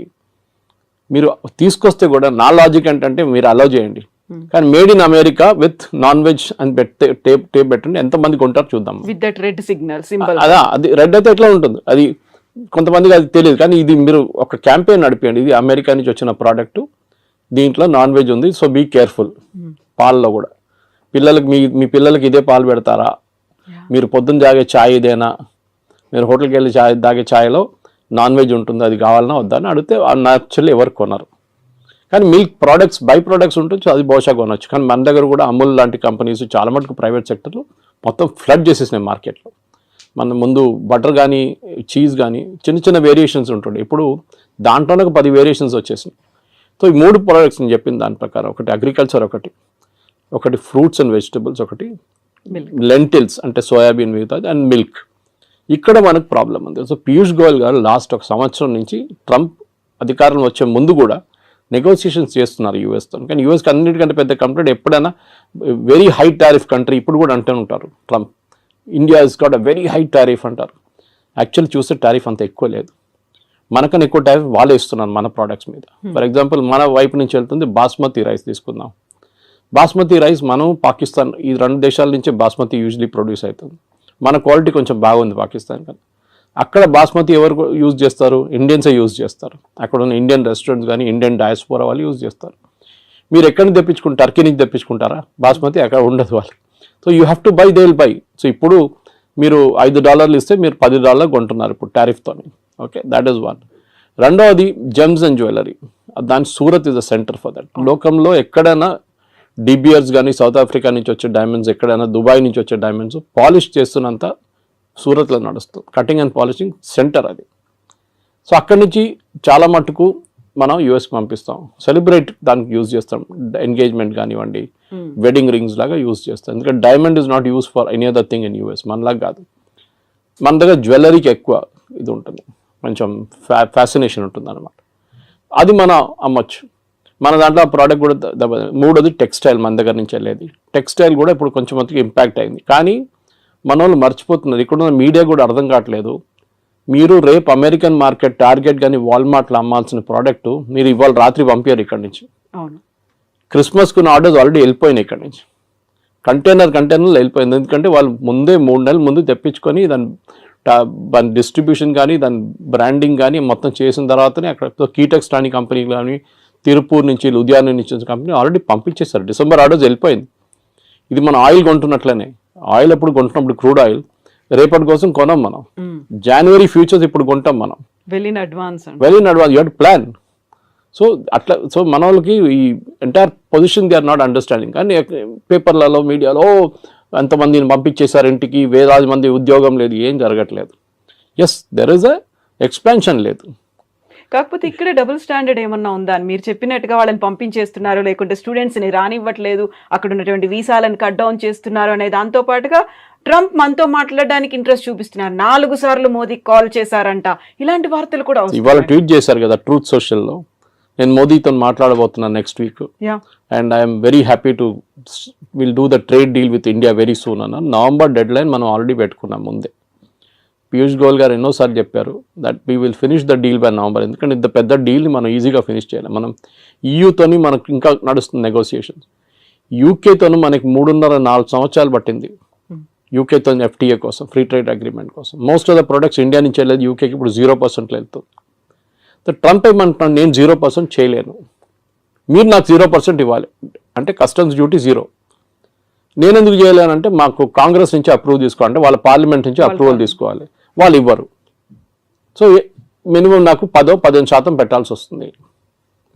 మీరు తీసుకొస్తే కూడా నా లాజిక్ ఏంటంటే మీరు అలౌ చేయండి, కానీ made in America with non veg అని టేప్ పెట్టండి, ఎంతమంది కొంటారు చూద్దాం. With that red signal symbol. అదా, అది రెడ్ అయితే ఎట్లా ఉంటుంది, అది కొంతమందికి అది తెలియదు. కానీ ఇది మీరు ఒక క్యాంపెయిన్ నడిపేయండి, ఇది అమెరికా నుంచి వచ్చిన ప్రోడక్ట్, దీంట్లో నాన్ వెజ్ ఉంది, సో బీ కేర్ఫుల్. పాలలో కూడా పిల్లలకి మీ పిల్లలకి ఇదే పాలు పెడతారా, మీరు పొద్దున్న తాగే ఛాయ్ ఇదేనా, మీరు హోటల్కి వెళ్ళి తాగే ఛాయ్లో నాన్ వెజ్ ఉంటుంది, అది కావాలన్నా వద్దా అని అడిగితే యాక్చువల్లీ ఎవరు కొనరు. కానీ మిల్క్ ప్రోడక్ట్స్ బై ప్రోడక్ట్స్ ఉంటుంది, అది బహుశా కొనొచ్చు. కానీ మన దగ్గర కూడా అమూల్ లాంటి కంపెనీస్ చాలా మటుకు ప్రైవేట్ సెక్టర్లో మొత్తం ఫ్లడ్ చేసేసినాయి మార్కెట్లో. మన ముందు బటర్ కానీ చీజ్ కానీ చిన్న చిన్న వేరియేషన్స్ ఉంటుండే, ఇప్పుడు దాంట్లోనే ఒక 10 వేరియేషన్స్ వచ్చేసినాయి. సో ఈ 3 ప్రోడక్ట్స్ నేను చెప్పిన దాని ప్రకారం, ఒకటి అగ్రికల్చర్, ఒకటి ఫ్రూట్స్ అండ్ వెజిటబుల్స్, ఒకటి లెంటిల్స్ అంటే సోయాబీన్ మిగతాది, అండ్ మిల్క్. ఇక్కడ మనకు ప్రాబ్లం ఉంది. సో పీయూష్ గోయల్ గారు లాస్ట్ 1 సంవత్సరం నుంచి ట్రంప్ అధికారం వచ్చే ముందు కూడా నెగోసియేషన్స్ చేస్తున్నారు యూఎస్తో. కానీ యూఎస్కి అన్నిటికంటే పెద్ద కంప్లైంట్ ఎప్పుడైనా వెరీ హై టారిఫ్ కంట్రీ, ఇప్పుడు కూడా అంటూ ఉంటారు Trump, India is got a very high tariff అంటారు. యాక్చువల్ చూస్తే టారిఫ్ అంత ఎక్కువ లేదు, మనకన్నా ఎక్కువ టారిఫ్ వాళ్ళే ఇస్తున్నారు మన ప్రోడక్ట్స్ మీద. ఫర్ ఎగ్జాంపుల్ మన వైపు నుంచి వెళ్తుంది బాస్మతి రైస్ తీసుకుందాం. బాస్మతి రైస్ మనం పాకిస్తాన్, ఈ 2 దేశాల నుంచే బాస్మతి యూజువలీ ప్రొడ్యూస్ అవుతుంది. మన క్వాలిటీ కొంచెం బాగుంది పాకిస్తాన్ కన్నా. అక్కడ బాస్మతి ఎవరు యూజ్ చేస్తారు, ఇండియన్సే యూజ్ చేస్తారు. అక్కడ ఉన్న ఇండియన్ రెస్టారెంట్స్ కానీ ఇండియన్ డయాస్పోరా వాళ్ళు యూజ్ చేస్తారు. మీరు ఎక్కడి నుంచి తెప్పించుకుంటారు, టర్కీ నుంచి తెప్పించుకుంటారా బాస్మతి, అక్కడ ఉండదు వాళ్ళు. So you have to buy, they will buy. సో ఇప్పుడు మీరు $5 ఇస్తే మీరు $10 కొంటున్నారు ఇప్పుడు టారిఫ్తో. Okay, that is one. రెండవది జెమ్స్ అండ్ జ్యువెలరీ, దాని Surat is the centre for that. లోకంలో ఎక్కడైనా డిబియర్స్ కానీ సౌత్ ఆఫ్రికా నుంచి వచ్చే డైమండ్స్, ఎక్కడైనా దుబాయ్ నుంచి వచ్చే డైమండ్స్ పాలిష్ చేస్తున్నంత సూరత్లో నడుస్తుంది. కటింగ్ అండ్ పాలిషింగ్ సెంటర్ అది. సో అక్కడి నుంచి చాలా మటుకు మనం యూఎస్కి పంపిస్తాం, సెలబ్రేట్ దానికి యూజ్ చేస్తాం, ఎంగేజ్మెంట్ కానివ్వండి, వెడ్డింగ్ రింగ్స్ లాగా యూజ్ చేస్తాం. ఎందుకంటే diamond is not use for any other thing in US, మనలాగా కాదు. మన దగ్గర జ్యువెలరీకి ఎక్కువ ఇది ఉంటుంది, కొంచెం ఫ్యాసినేషన్ ఉంటుంది అనమాట. అది మనం అమ్మొచ్చు. మన దాంట్లో ఆ ప్రోడక్ట్ కూడా మూడోది టెక్స్టైల్, మన దగ్గర నుంచి వెళ్ళేది టెక్స్టైల్ కూడా ఇప్పుడు కొంచెం మందికి ఇంపాక్ట్ అయింది. కానీ మన వాళ్ళు మర్చిపోతున్నారు, ఇక్కడ మీడియా కూడా అర్థం కావట్లేదు. మీరు రేపు అమెరికన్ మార్కెట్ టార్గెట్ కానీ వాల్మార్ట్లో అమ్మాల్సిన ప్రోడక్ట్ మీరు ఇవాళ రాత్రి పంపారు ఇక్కడి నుంచి. క్రిస్మస్కున్న ఆర్డర్స్ ఆల్రెడీ వెళ్ళిపోయినాయి ఇక్కడి నుంచి, కంటైనర్లో వెళ్ళిపోయింది. ఎందుకంటే వాళ్ళు ముందే 3 నెలల ముందు తెప్పించుకొని దాని డిస్ట్రిబ్యూషన్ కానీ దాని బ్రాండింగ్ కానీ మొత్తం చేసిన తర్వాతనే అక్కడ కీటెక్స్ లాంటి కంపెనీ కానీ తిరుపూర్ నుంచి లుధియానా నుంచి కంపెనీ ఆల్రెడీ పంపించేశారు. డిసెంబర్ ఆర్డర్స్ వెళ్ళిపోయింది. ఇది మన ఆయిల్ కొంటున్నట్లనే, ఆయిల్ ఎప్పుడు కొంటున్నప్పుడు క్రూడ్ ఆయిల్ రేపటి కోసం కొనం మనం, జనవరి ఫ్యూచర్స్ ఇప్పుడు కొంటాం మనం, well in advance you have to plan. So అట్లా, సో మన వాళ్ళకి ఈ entire position they are not understanding. కానీ పేపర్లలో మీడియాలో ఎంతమందిని పంపించేశారు ఇంటికి, వేలాది మంది ఉద్యోగం లేదు, ఏం జరగట్లేదు. Yes, there is a expansion లేదు. కాకపోతే ఇక్కడ డబుల్ స్టాండర్డ్ ఏమన్నా ఉందా అని మీరు చెప్పినట్టుగా వాళ్ళని పంపించేస్తున్నారు, లేకుంటే స్టూడెంట్స్ని రానివ్వట్లేదు, అక్కడ ఉన్నటువంటి వీసాలను కట్ డౌన్ చేస్తున్నారు అనే దాంతో పాటుగా ట్రంప్ మనతో మాట్లాడడానికి ఇంట్రెస్ట్ చూపిస్తున్నారు, 4 సార్లు మోదీకి కాల్ చేశారంట, ఇలాంటి వార్తలు కూడా ఇవాళ ట్వీట్ చేశారు కదా ట్రూత్ సోషల్లో, నేను మోదీతో మాట్లాడబోతున్నాను next week, and I'm very happy to will do the trade deal with India very soon అన్న. నవంబర్ డెడ్ లైన్ మనం ఆల్రెడీ పెట్టుకున్నాం ముందే. పీయూష్ గోయల్ గారు ఎన్నోసార్లు చెప్పారు that we will finish the deal by November. ఎందుకంటే ఇంత పెద్ద డీల్ని మనం ఈజీగా ఫినిష్ చేయాలి. మనం ఈయూతోని మనకు ఇంకా నడుస్తుంది నెగోసియేషన్స్. యూకేతోని మనకి 3.5-4 సంవత్సరాలు పట్టింది యూకేతో ఎఫ్టీఏ కోసం, ఫ్రీ ట్రేడ్ అగ్రిమెంట్ కోసం. Most of the products India నుంచి వెళ్ళేది యూకేకి ఇప్పుడు 0% వెళ్తుంది. ట్రంప్ ఏమంటున్నాను, నేను 0% చేయలేను, మీరు నాకు 0% ఇవ్వాలి అంటే కస్టమ్స్ డ్యూటీ 0. నేను ఎందుకు చేయలేనంటే మాకు కాంగ్రెస్ నుంచి అప్రూవ్ తీసుకోవాలంటే వాళ్ళ పార్లమెంట్ నుంచి అప్రూవల్ తీసుకోవాలి, వాళ్ళు ఇవ్వరు. సో మినిమం నాకు 10-15% పెట్టాల్సి వస్తుంది.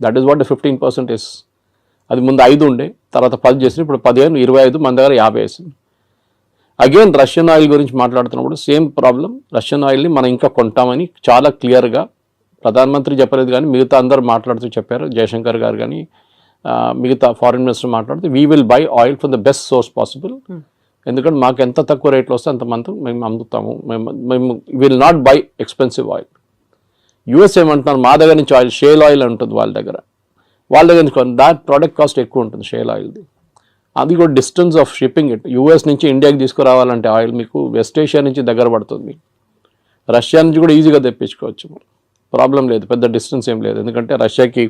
That is what 15% is. అది ముందు 5 ఉండే, తర్వాత 10 చేసి ఇప్పుడు 15, 25, మన దగ్గర 50 వేసింది. అగైన్ రష్యన్ ఆయిల్ గురించి మాట్లాడుతున్నప్పుడు సేమ్ ప్రాబ్లం. రష్యన్ ఆయిల్ని మనం ఇంకా కొంటామని చాలా క్లియర్గా ప్రధానమంత్రి చెప్పలేదు, కానీ మిగతా అందరూ మాట్లాడుతూ చెప్పారు. జయశంకర్ గారు కానీ మిగతా ఫారిన్ మినిస్టర్ మాట్లాడుతూ we will buy oil from the best source possible. ఎందుకంటే మాకు ఎంత తక్కువ రేట్లో వస్తే అంత మంది మేము అమ్ముతాము. మేము will not by expensive oil. US ఏమంటున్నారు, మా దగ్గర నుంచి ఆయిల్ షేల్ ఆయిల్ ఉంటుంది వాళ్ళ దగ్గర నుంచి దాని ప్రోడక్ట్ కాస్ట్ ఎక్కువ ఉంటుంది షేల్ ఆయిల్ది. అది కూడా distance of shipping it. US నుంచి ఇండియాకి తీసుకురావాలంటే ఆయిల్ మీకు వెస్ట్ ఏషియా నుంచి దగ్గర పడుతుంది, రష్యా నుంచి కూడా ఈజీగా తెప్పించుకోవచ్చు, ప్రాబ్లం లేదు, పెద్ద డిస్టెన్స్ ఏం లేదు. ఎందుకంటే రష్యాకి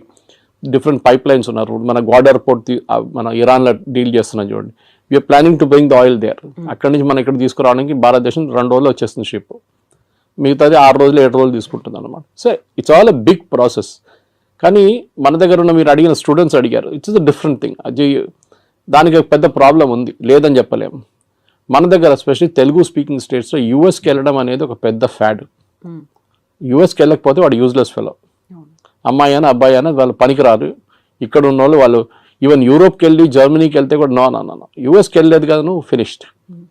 డిఫరెంట్ పైప్ లైన్స్ ఉన్నారు. మన గ్వాడర్ పోర్ట్ మన ఇరాన్లో డీల్ చేస్తున్నాం చూడండి, we are planning to bring the oil there. అక్కడి నుంచి మనం ఇక్కడ తీసుకురావడానికి భారతదేశం 2 రోజులు వచ్చేస్తుంది షిప్, మిగతాది 6 రోజులు 7 రోజులు తీసుకుంటుంది అనమాట. So it's all a big process. కానీ మన దగ్గర ఉన్న మీరు అడిగిన స్టూడెంట్స్ అడిగారు, ఇట్స్ అ డిఫరెంట్ థింగ్. అది దానికి పెద్ద ప్రాబ్లం ఉంది, లేదని చెప్పలేము. మన దగ్గర ఎస్పెషల్లీ తెలుగు స్పీకింగ్ స్టేట్స్లో యూఎస్కి వెళ్ళడం అనేది ఒక పెద్ద ఫ్యాడ్. యూఎస్కి వెళ్ళకపోతే వాడు యూజ్లెస్ ఫెలో, అమ్మాయి అయినా అబ్బాయి అయినా వాళ్ళు పనికిరారు. ఇక్కడ ఉన్న వాళ్ళు ఈవెన్ యూరోప్కి వెళ్ళి జర్మనీకి వెళ్తే కూడా నో యూఎస్కి వెళ్ళలేదు కదా నువ్వు ఫినిష్డ్.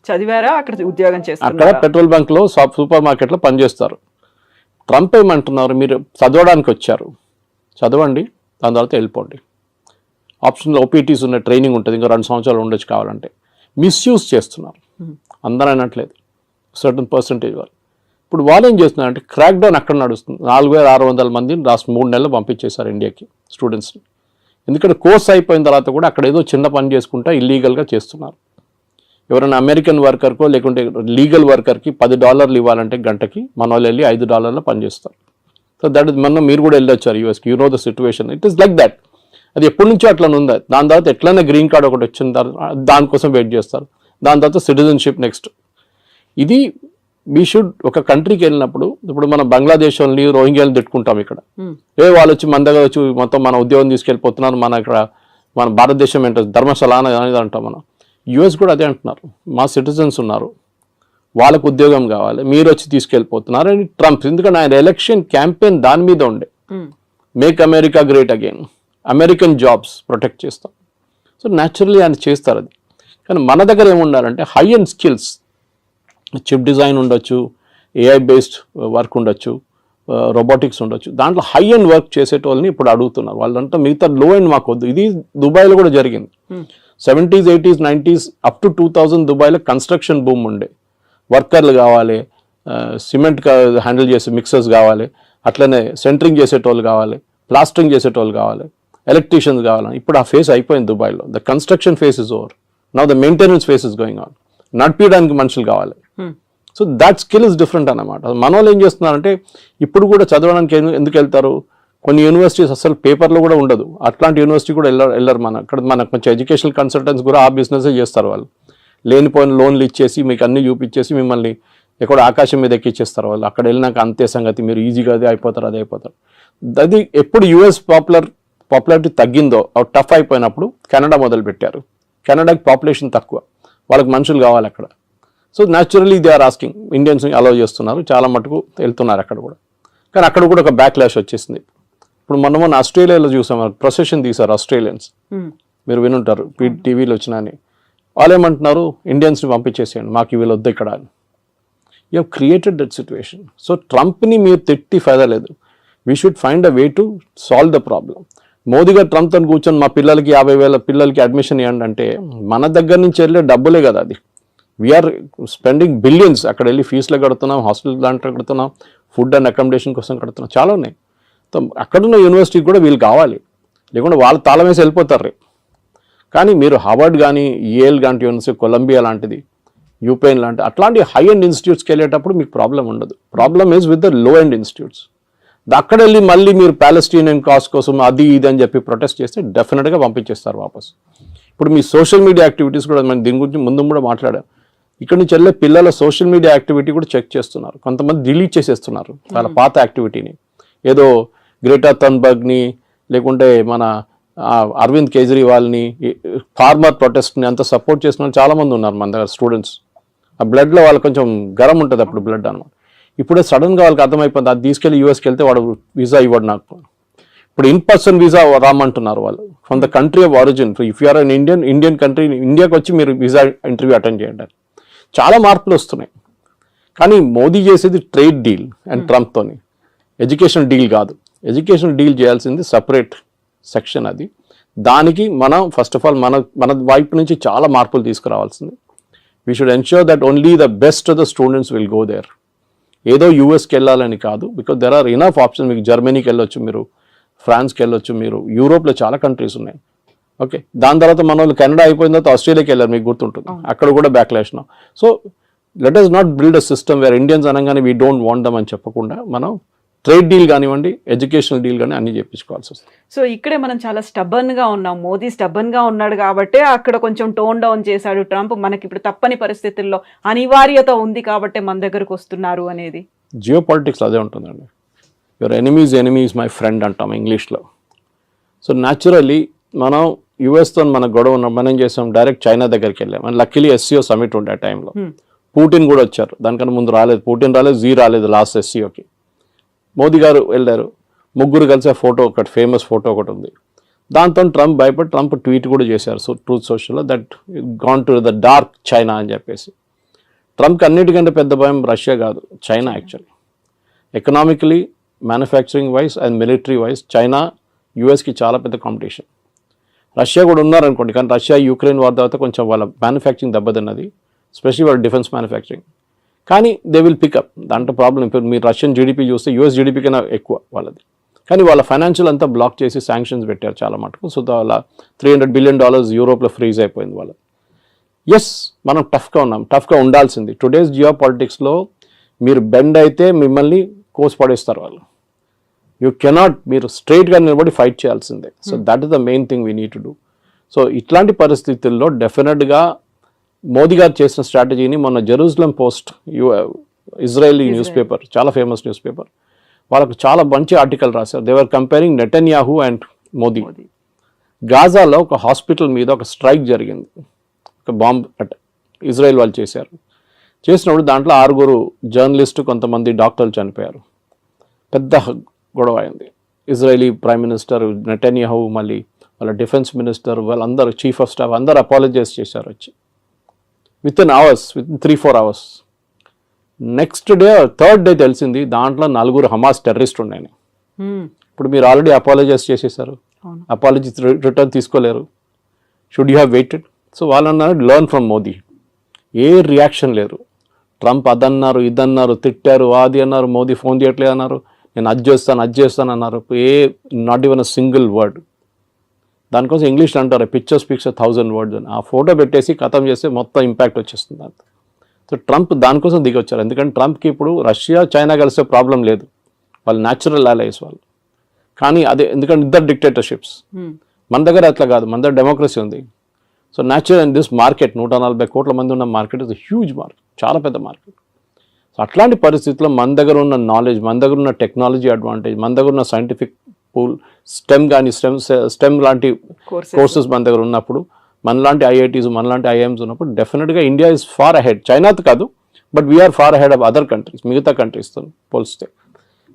చదివారా, అక్కడ ఉద్యోగం చేస్తారు, అక్కడ పెట్రోల్ బంక్లో సూపర్ మార్కెట్లో పనిచేస్తారు. ట్రంప్ ఏమంటున్నారు, మీరు చదవడానికి వచ్చారు, చదవండి, దాని తర్వాత వెళ్ళిపోండి. ఆప్షన్లో ఓపీటీస్ ఉన్న ట్రైనింగ్ ఉంటుంది, ఇంకా 2 సంవత్సరాలు ఉండొచ్చు కావాలంటే. మిస్యూజ్ చేస్తున్నారు, అందరూ అనట్లేదు, సర్టన్ పర్సంటేజ్ వాళ్ళు. ఇప్పుడు వాళ్ళు ఏం చేస్తున్నారంటే క్రాక్ డౌన్ అక్కడ నడుస్తుంది. 4600 మందిని లాస్ట్ 3 నెలలు పంపించేశారు ఇండియాకి స్టూడెంట్స్ని. ఎందుకంటే కోర్స్ అయిపోయిన తర్వాత కూడా అక్కడ ఏదో చిన్న పని చేసుకుంటా ఇల్లీగల్గా చేస్తున్నారు. ఎవరైనా అమెరికన్ వర్కర్కో లేకుంటే లీగల్ వర్కర్కి $10 ఇవ్వాలంటే గంటకి, మన వాళ్ళు వెళ్ళి $5 పనిచేస్తారు. సో దట్ ఇస్ మొన్న మీరు కూడా వెళ్ళొచ్చారు యూఎస్కి, you know the situation, it is like that. అది ఎప్పటి నుంచో అట్లా ఉంది. దాని తర్వాత ఎట్లయినా గ్రీన్ కార్డ్ ఒకటి వచ్చిన తర్వాత దానికోసం వెయిట్ చేస్తారు, దాని తర్వాత సిటిజన్షిప్ నెక్స్ట్. ఇది వీ షుడ్ ఒక కంట్రీకి వెళ్ళినప్పుడు, ఇప్పుడు మనం బంగ్లాదేశ్ వాళ్ళని రోహింగ్యాలను తిట్టుకుంటాం ఇక్కడ, వాళ్ళు వచ్చి మన దగ్గర వచ్చి మొత్తం మన ఉద్యోగం తీసుకెళ్ళిపోతున్నారు, మన ఇక్కడ మన భారతదేశం ఏంటో ధర్మశాల అనేది అంటాం మనం. యూఎస్ కూడా అదే అంటున్నారు, మా సిటిజన్స్ ఉన్నారు, వాళ్ళకు ఉద్యోగం కావాలి, మీరు వచ్చి తీసుకెళ్ళిపోతున్నారు అని ట్రంప్. ఎందుకంటే ఆయన ఎలక్షన్ క్యాంపెయిన్ దాని మీద ఉండే, make America great again, American jobs protect చేస్తాం. సో న్యాచురల్లీ ఆయన చేస్తారు అది. కానీ మన దగ్గర ఏముండాలంటే high end skills, chip design ఉండొచ్చు, ఏఐ బేస్డ్ వర్క్ ఉండొచ్చు, రోబోటిక్స్ ఉండొచ్చు, దాంట్లో హై అండ్ వర్క్ చేసేటోళ్ళని ఇప్పుడు అడుగుతున్నారు. వాళ్ళంతా మిగతా లో అండ్ మాకు వద్దు. ఇది దుబాయ్లో కూడా జరిగింది. 70s, 80s, 90s up to 2000 దుబాయ్లో కన్స్ట్రక్షన్ బూమ్ ఉండే. వర్కర్లు కావాలి, సిమెంట్ హ్యాండిల్ చేసే మిక్సర్స్ కావాలి, అట్లనే సెంటరింగ్ చేసేటోళ్ళు కావాలి, ప్లాస్టరింగ్ చేసేటోళ్ళు కావాలి, ఎలక్ట్రీషియన్స్ కావాలి. ఇప్పుడు ఆ ఫేస్ అయిపోయింది దుబాయ్లో. The construction face is over, now the maintenance face is going on. నడిపించడానికి మనుషులు కావాలి. So that skill is different అన్నమాట. మన వాళ్ళు ఏం చేస్తున్నారంటే ఇప్పుడు కూడా చదవడానికి ఎందుకు వెళ్తారు, కొన్ని యూనివర్సిటీస్ అసలు పేపర్లో కూడా ఉండదు, అట్లాంటి యూనివర్సిటీ కూడా వెళ్ళరు. మనకు కొంచెం ఎడ్యుకేషనల్ కన్సల్టెంట్స్ కూడా ఆ బిజినెస్ చేస్తారు. వాళ్ళు లేనిపోయిన లోన్లు ఇచ్చేసి మీకు అన్ని చూపించేసి మిమ్మల్ని ఎక్కడ ఆకాశం మీద ఎక్కిచ్చేస్తారు వాళ్ళు. అక్కడ వెళ్ళినాక అంతే సంగతి, మీరు ఈజీగా అదే అయిపోతారు. అది ఎప్పుడు యూఎస్ పాపులారిటీ తగ్గిందో, టఫ్ అయిపోయినప్పుడు కెనడా మొదలు పెట్టారు. కెనడాకి పాపులేషన్ తక్కువ, వాళ్ళకి మనుషులు కావాలి అక్కడ. So naturally they are asking, ఇండియన్స్ని అలౌ చేస్తున్నారు, చాలా మటుకు వెళ్తున్నారు అక్కడ కూడా. కానీ అక్కడ కూడా ఒక బ్యాక్లాష్ వచ్చేసింది. ఇప్పుడు మొన్న ఆస్ట్రేలియాలో చూసాం, ప్రొసెషన్ తీశారు ఆస్ట్రేలియన్స్, మీరు వినుంటారు, టీవీలో వచ్చినా అని. వాళ్ళు ఏమంటున్నారు, ఇండియన్స్ని పంపించేసేయండి, మాకు వీళ్ళు వద్దు ఇక్కడ అని. You have created that situation. So ట్రంప్ని మీరు తిట్టి ఫైదా లేదు. We should find a way to solve the problem. Modi garu ట్రంప్తో కూర్చొని మా పిల్లలకి 50,000 పిల్లలకి అడ్మిషన్ ఇవ్వండి అంటే మన దగ్గర నుంచి వెళ్ళే డబ్బులే కదా అది. We are spending billions. అక్కడ వెళ్ళి ఫీజులు కడుతున్నాం, హాస్టల్ దాంట్లో కడుతున్నాం, ఫుడ్ అండ్ అకామిడేషన్ కోసం కడుతున్నాం, చాలా ఉన్నాయి. అక్కడున్న యూనివర్సిటీకి కూడా వీళ్ళు కావాలి, లేకుంటే వాళ్ళు తాళం వేసి వెళ్ళిపోతారు. కానీ మీరు హార్వర్డ్ కానీ, ఏల్ లాంటి యూనివర్సిటీ, కొలంబియా లాంటిది, యూపెన్ లాంటి అట్లాంటి హై అండ్ ఇన్స్టిట్యూట్స్కి వెళ్ళేటప్పుడు మీకు ప్రాబ్లం ఉండదు. Problem is with the low and institutes. అక్కడ వెళ్ళి మళ్ళీ మీరు ప్యాలెస్టీనియన్ కాజ్ కోసం అది ఇది అని చెప్పి ప్రొటెస్ట్ చేస్తే డెఫినెట్గా పంపించేస్తారు వాపస్. ఇప్పుడు మీ సోషల్ మీడియా యాక్టివిటీస్ కూడా మనం దీని గురించి ముందు కూడా మాట్లాడాం. ఇక్కడ నుంచి వెళ్ళే పిల్లల సోషల్ మీడియా యాక్టివిటీ కూడా చెక్ చేస్తున్నారు. కొంతమంది డిలీట్ చేసేస్తున్నారు వాళ్ళ పాత యాక్టివిటీని. ఏదో గ్రేటా థన్బర్గ్ని లేకుంటే మన అరవింద్ కేజ్రీవాల్ని, ఫార్మర్ ప్రొటెస్ట్ని అంత సపోర్ట్ చేసిన వాళ్ళు చాలామంది ఉన్నారు మన దగ్గర స్టూడెంట్స్. ఆ బ్లడ్లో వాళ్ళకి కొంచెం గరం ఉంటుంది అప్పుడు బ్లడ్ అనమాట. ఇప్పుడే సడన్గా వాళ్ళకి అర్థమైపోయింది, అది తీసుకెళ్ళి యూఎస్కి వెళ్తే వాడు వీసా ఇవ్వడు నాకు. ఇప్పుడు ఇన్ పర్సన్ వీసా రామంటున్నారు వాళ్ళు, from the country of origin. If you are an Indian country, ఇండియాకి వచ్చి మీరు వీసా ఇంటర్వ్యూ అటెండ్ చేయండి. చాలా మార్పులు వస్తున్నాయి. కానీ మోదీ చేసేది ట్రేడ్ డీల్ అండ్ ట్రంప్తోని, ఎడ్యుకేషన్ డీల్ కాదు. ఎడ్యుకేషన్ డీల్ చేయాల్సింది సపరేట్ సెక్షన్ అది. దానికి మనం ఫస్ట్ ఆఫ్ ఆల్ మన వైపు నుంచి చాలా మార్పులు తీసుకురావాల్సింది. We should ensure that only the best of the students will go there. ఏదో యూఎస్కి వెళ్ళాలని కాదు, because there are enough option. మీకు జర్మనీకి వెళ్ళొచ్చు, మీరు ఫ్రాన్స్కి వెళ్ళొచ్చు, మీరు యూరోప్లో చాలా కంట్రీస్ ఉన్నాయి. ఓకే, దాని తర్వాత మన వాళ్ళు కెనడా అయిపోయిన తర్వాత ఆస్ట్రేలియాకి వెళ్ళారు, మీకు గుర్తుంటుంది, అక్కడ కూడా backlash. So let us not build a system wear Indians అనగానే వీ డోంట్ వాంట్ దమ్ అని చెప్పకుండా మనం ట్రేడ్ డీల్ కానివ్వండి, ఎడ్యుకేషనల్ డీల్ కానీ అన్ని చెప్పించుకోవాల్సి వస్తుంది. సో ఇక్కడే మనం చాలా స్టబర్న్ గా ఉన్నాం. మోదీ స్టబర్న్ గా ఉన్నాడు కాబట్టి అక్కడ కొంచెం టోన్ డౌన్ చేశాడు ట్రంప్. మనకి ఇప్పుడు తప్పని పరిస్థితుల్లో అనివార్యత ఉంది కాబట్టి మన దగ్గరకు వస్తున్నారు అనేది. జియో పాలిటిక్స్ అదే ఉంటుందండి. యువర్ ఎనిమీస్ మై ఫ్రెండ్ అంటాం ఇంగ్లీష్లో. సో న్యాచురల్లీ మనం యుఎస్తో మన గొడవ ఉన్న మనం ఏం చేసాం, డైరెక్ట్ చైనా దగ్గరికి వెళ్ళాం. అండ్ లక్కీలీ ఎస్సీఓ సమిట్ ఉండే ఆ టైంలో పుటిన్ కూడా వచ్చారు. దానికన్నా ముందు రాలేదు, పుటిన్ రాలేదు, జీ రాలేదు లాస్ట్ ఎస్సీఓకి. మోదీ గారు వెళ్ళారు, ముగ్గురు కలిసి ఫోటో ఒకటి ఫేమస్ ఫోటో ఒకటి ఉంది. దాంతో ట్రంప్ భయపడి ట్రంప్ ట్వీట్ కూడా చేశారు ట్రూత్ సోషల్లో, that gone to the dark China అని చెప్పేసి. ట్రంప్కి అన్నిటికంటే పెద్ద భయం రష్యా కాదు, China. Actually economically, manufacturing wise and military wise China యూఎస్కి చాలా పెద్ద కాంపిటీషన్. రష్యా కూడా ఉన్నారనుకోండి, కానీ రష్యా యుక్రెయిన్ వార్ తర్వాత కొంచెం వాళ్ళ మ్యానుఫ్యాక్చరింగ్ దెబ్బతిన్నది, స్పెషల్లీ వాళ్ళ డిఫెన్స్ మ్యానుఫ్యాక్చరింగ్. కానీ దే విల్ పికప్, దాంట్లో ప్రాబ్లం. ఇప్పుడు మీరు రష్యన్ జీడిపి చూస్తే యూఎస్ జీడిపి కన్నా ఎక్కువ వాళ్ళది. కానీ వాళ్ళ ఫైనాన్షియల్ అంతా బ్లాక్ చేసి శాంక్షన్స్ పెట్టారు చాలా మటుకు. సో వాళ్ళ $300 బిలియన్ యూరోప్లో ఫ్రీజ్ అయిపోయింది వాళ్ళది. ఎస్, మనం టఫ్గా ఉన్నాం, టఫ్గా ఉండాల్సింది. టుడేస్ జియో పాలిటిక్స్లో మీరు బెండ్ అయితే మిమ్మల్ని కోసి పడేస్తారు వాళ్ళు. యూ కెనాట్, మీరు స్ట్రైట్గా నిలబడి ఫైట్ చేయాల్సిందే. So that is the main thing we need to do. So ఇట్లాంటి పరిస్థితుల్లో డెఫినెట్గా మోదీ గారు చేసిన స్ట్రాటజీని మొన్న Jerusalem post, Israeli news paper, చాలా ఫేమస్ న్యూస్ పేపర్, వాళ్ళకు చాలా మంచి ఆర్టికల్ రాశారు. They were comparing Netanyahu and Modi. గాజాలో ఒక హాస్పిటల్ మీద ఒక స్ట్రైక్ జరిగింది, ఒక బాంబ్ అటాక్ ఇజ్రాయెల్ వాళ్ళు చేశారు. చేసినప్పుడు దాంట్లో 6 జర్నలిస్టు, కొంతమంది డాక్టర్లు చనిపోయారు. పెద్ద గొడవ అయింది. ఇజ్రాయలీ ప్రైమ్ మినిస్టర్ నెటన్యాహు, మళ్ళీ వాళ్ళ డిఫెన్స్ మినిస్టర్, వాళ్ళందరూ చీఫ్ ఆఫ్ స్టాఫ్ అందరూ అపాలజైజ్ చేశారు వచ్చి. With 3-4 hours. Next day, third day తెలిసింది దాంట్లో 4 హమాస్ టెర్రరిస్ట్ ఉన్నాయని. ఇప్పుడు మీరు ఆల్రెడీ అపాలజైజ్ చేసేసారు, అపాలజీ రిటర్న్ తీసుకోలేరు. Should you have weighted? So వాళ్ళు అన్నారు learn from Modi. A reaction లేదు. ట్రంప్ అదన్నారు, ఇదన్నారు, తిట్టారు, అది అన్నారు, మోదీ ఫోన్ చేయట్లేదు అన్నారు, నేను అది చేస్తాను అన్నారు. Not even a single word. దానికోసం ఇంగ్లీష్లో అంటారు పిక్చర్ స్పీక్స్ 1,000 words అని. ఆ ఫోటో పెట్టేసి ఖతం చేస్తే మొత్తం ఇంపాక్ట్ వచ్చేస్తుంది అంత. సో ట్రంప్ దానికోసం దిగొచ్చారు. ఎందుకంటే ట్రంప్కి ఇప్పుడు రష్యా చైనా కలిసే ప్రాబ్లం లేదు, వాళ్ళు న్యాచురల్ అలైస్ వాళ్ళు. కానీ అదే ఎందుకంటే ఇద్దరు డిక్టేటర్షిప్స్. మన దగ్గర అట్లా కాదు, మన దగ్గర డెమోక్రసీ ఉంది. So natural and this market 140 కోట్ల మంది ఉన్న మార్కెట్ ఇస్ హ్యూజ్ మార్కెట్, చాలా పెద్ద మార్కెట్. సో అట్లాంటి పరిస్థితుల్లో మన దగ్గర ఉన్న నాలెడ్జ్, మన దగ్గర ఉన్న టెక్నాలజీ అడ్వాంటేజ్, మన దగ్గర ఉన్న సైంటిఫిక్ పూల్, స్టెమ్ కానీ స్టెమ్ లాంటి కోర్సెస్ మన దగ్గర ఉన్నప్పుడు, మనలాంటి ఐఐటీస్, మనలాంటి ఐఐఎమ్స్ ఉన్నప్పుడు డెఫినెట్గా ఇండియా ఇస్ ఫార్ అహెడ్. చైనాతో కాదు, but we are far ahead of other countries, మిగతా కంట్రీస్తో పోలిస్తే.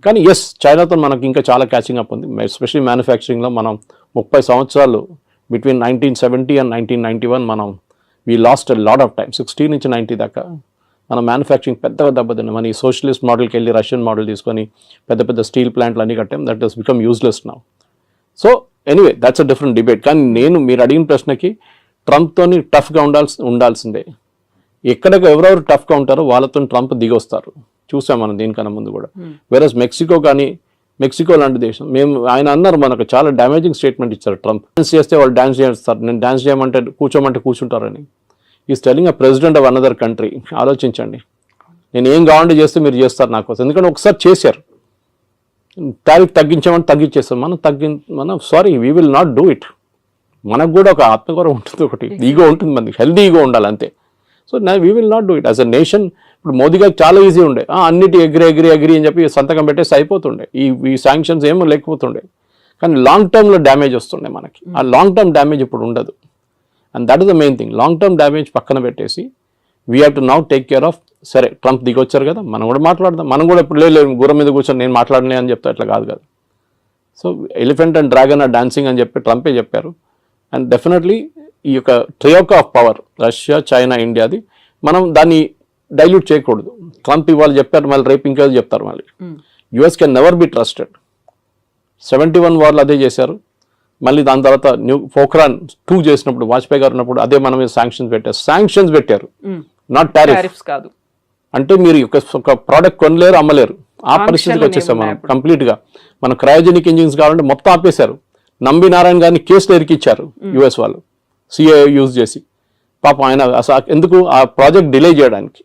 కానీ ఎస్, చైనాతో మనకి ఇంకా చాలా క్యాచింగ్ అప్ ఉంది. ఎస్పెషల్లీ మ్యానుఫ్యాక్చరింగ్లో మనం 30 సంవత్సరాలు బిట్వీన్ 1970 and 1991 మనం we lost a lot of time. 60 నుంచి 90 దాకా మన మ్యానుఫ్యాక్చరింగ్ పెద్దగా దెబ్బతిన్నాం. మన ఈ సోషలిస్ట్ మోడల్కి వెళ్ళి రష్యన్ మోడల్ తీసుకొని పెద్ద పెద్ద స్టీల్ ప్లాంట్లు అన్నీ కట్టాం. That has become useless now. So anyway that's a different debate. కానీ మీరు అడిగిన ప్రశ్నకి ట్రంప్తోని టఫ్గా ఉండాల్సిందే. ఎక్కడికి ఎవరెవరు టఫ్గా ఉంటారో వాళ్ళతో ట్రంప్ దిగొస్తారు. చూసాం మనం దీనికన్నా ముందు కూడా. వేరస్ మెక్సికో లాంటి దేశం, ఆయన అన్నారు, మనకు చాలా డ్యామేజింగ్ స్టేట్మెంట్ ఇచ్చారు ట్రంప్. డాన్స్ చేస్తే వాళ్ళు డాన్స్ చేస్తారు, నేను డాన్స్ చేయమంటే కూర్చోమంటే కూర్చుంటారని. Is telling a president of another country. ఆలోచించండి, నేను ఏం కావాలంటే చేస్తే మీరు చేస్తారు నా కోసం. ఎందుకంటే ఒకసారి చేశారు, టారిఫ్ తగ్గించామని తగ్గించేస్తాం. మనం sorry, we will not do it. మనకు కూడా ఒక ఆత్మగౌరవం ఉంటుంది, ఒకటి ఈగో ఉంటుంది, మనకి హెల్దీ ఈగో ఉండాలి అంతే. So we will not do it as a nation. ఇప్పుడు మోదీ గారికి చాలా ఈజీ ఉండే, అన్నిటి ఎగ్రీ అని చెప్పి సంతకం పెట్టేసి అయిపోతుండే, ఈ శాంక్షన్స్ ఏమో లేకపోతుండే. కానీ లాంగ్ టర్మ్లో డ్యామేజ్ వస్తుండే మనకి. ఆ లాంగ్ టర్మ్ డ్యామేజ్ ఇప్పుడు ఉండదు. And that is the main thing. Long term damage పక్కన పెట్టేసి we have to now take care of. సరే, ట్రంప్ దిగొచ్చారు కదా, మనం కూడా మాట్లాడదాం. మనం కూడా ఇప్పుడు లేదు గుర్రం మీద కూర్చొని నేను మాట్లాడలే అని చెప్తా, అట్లా కాదు కదా. So elephant and dragon are dancing అని చెప్పి ట్రంపే చెప్పారు. అండ్ డెఫినెట్లీ ఈ యొక్క troika of power, Russia, China, ఇండియాది, మనం దాన్ని డైల్యూట్ చేయకూడదు. ట్రంప్ ఇవాళ చెప్పారు, మళ్ళీ రేపు ఇంకేదో చెప్తారు. మళ్ళీ US can never be trusted. 71 వార్లు అదే చేశారు. మళ్ళీ దాని తర్వాత పోఖ్రాన్ 2 చేసినప్పుడు, వాజ్పేయి గారు ఉన్నప్పుడు అదే మన మీద శాంక్షన్స్ పెట్టారు, నాట్ టారిఫ్స్ కాదు. అంటే మీరు ఒక ప్రోడక్ట్ కొనలేరు, అమ్మలేరు, ఆ పరిస్థితికి వచ్చేసాం మనం కంప్లీట్గా. మన క్రయోజెనిక్ ఇంజిన్స్ కావాలంటే మొత్తం ఆపేశారు. నంబి నారాయణ గారిని కేసులు ఇరికిచ్చారు యుఎస్ వాళ్ళు సిఏ యూజ్ చేసి. పాపం ఆయన అసలు ఎందుకు ఆ ప్రాజెక్ట్ డిలే చేయడానికి,